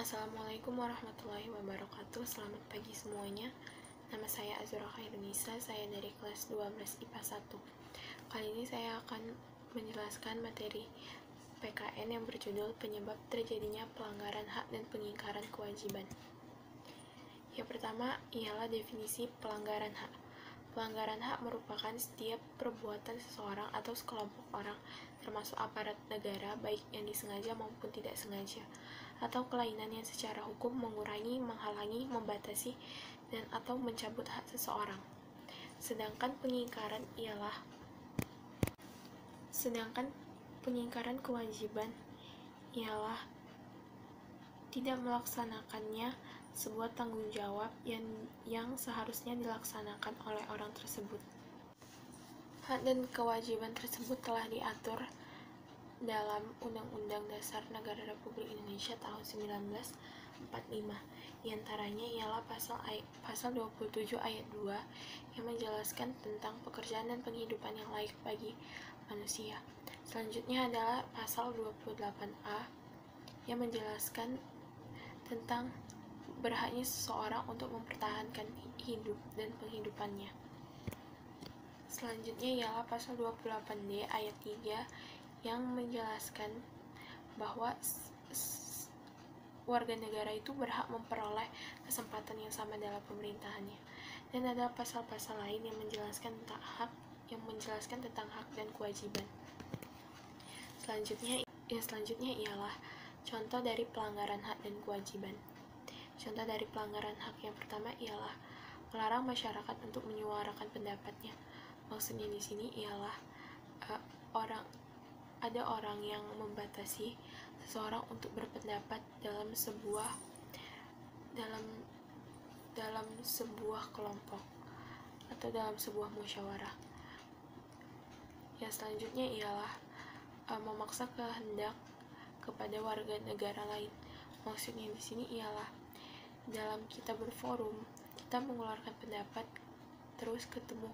Assalamualaikum warahmatullahi wabarakatuh. Selamat pagi semuanya. Nama saya Azura Khairunisa, saya dari kelas 12 IPA 1. Kali ini saya akan menjelaskan materi PKN yang berjudul penyebab terjadinya pelanggaran hak dan pengingkaran kewajiban. Yang pertama ialah definisi pelanggaran hak. Pelanggaran hak merupakan setiap perbuatan seseorang atau sekelompok orang, termasuk aparat negara, baik yang disengaja maupun tidak sengaja, atau kelainan yang secara hukum mengurangi, menghalangi, membatasi, dan atau mencabut hak seseorang. Sedangkan pengingkaran kewajiban ialah tidak melaksanakannya sebuah tanggung jawab yang seharusnya dilaksanakan oleh orang tersebut. Hak dan kewajiban tersebut telah diatur dalam Undang-Undang Dasar Negara Republik Indonesia tahun 1945. Di antaranya ialah pasal 27 ayat 2 yang menjelaskan tentang pekerjaan dan penghidupan yang layak bagi manusia. Selanjutnya adalah pasal 28A yang menjelaskan tentang berhaknya seseorang untuk mempertahankan hidup dan penghidupannya. Selanjutnya ialah pasal 28D ayat 3 yang menjelaskan bahwa warga negara itu berhak memperoleh kesempatan yang sama dalam pemerintahannya. Dan ada pasal-pasal lain yang menjelaskan tentang hak dan kewajiban. Selanjutnya ialah contoh dari pelanggaran hak dan kewajiban. Contoh dari pelanggaran hak yang pertama ialah melarang masyarakat untuk menyuarakan pendapatnya. Maksudnya di sini ialah ada orang yang membatasi seseorang untuk berpendapat dalam sebuah kelompok atau dalam sebuah musyawarah. Yang selanjutnya ialah memaksa kehendak kepada warga negara lain. Maksudnya di sini ialah dalam kita berforum, kita mengeluarkan pendapat, terus ketemu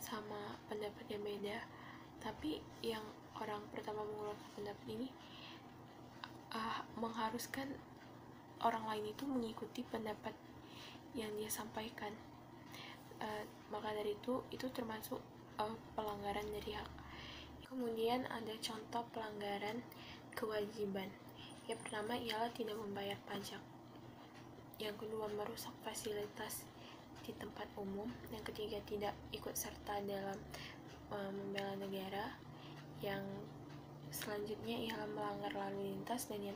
sama pendapat yang beda, tapi yang orang pertama mengeluarkan pendapat ini mengharuskan orang lain itu mengikuti pendapat yang dia sampaikan. Maka dari itu termasuk pelanggaran dari hak. Kemudian ada contoh pelanggaran kewajiban. Yang pertama ialah tidak membayar pajak. Yang kedua, merusak fasilitas di tempat umum. Yang ketiga, tidak ikut serta dalam membela negara. Yang selanjutnya ialah melanggar lalu lintas, dan yang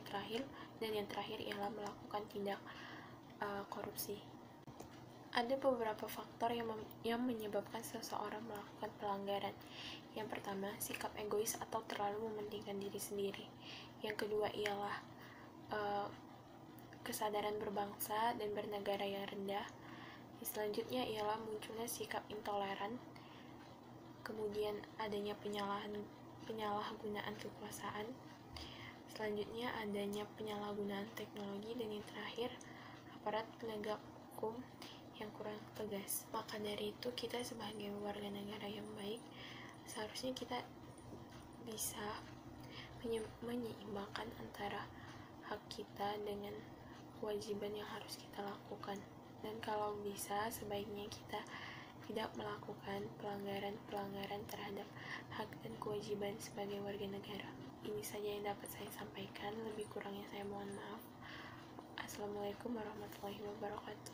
terakhir ialah melakukan tindak korupsi. Ada beberapa faktor yang menyebabkan seseorang melakukan pelanggaran. Yang pertama, sikap egois atau terlalu mementingkan diri sendiri. Yang kedua ialah kesadaran berbangsa dan bernegara yang rendah. Selanjutnya ialah munculnya sikap intoleran. Kemudian adanya penyalahgunaan kekuasaan. Selanjutnya adanya penyalahgunaan teknologi, dan yang terakhir aparat penegak hukum yang kurang tegas. Maka dari itu kita sebagai warga negara yang baik seharusnya kita bisa menyeimbangkan antara hak kita dengan kewajiban yang harus kita lakukan. Dan kalau bisa sebaiknya kita tidak melakukan pelanggaran terhadap hak dan kewajiban sebagai warga negara. Ini saja yang dapat saya sampaikan, lebih kurangnya saya mohon maaf. Assalamualaikum warahmatullahi wabarakatuh.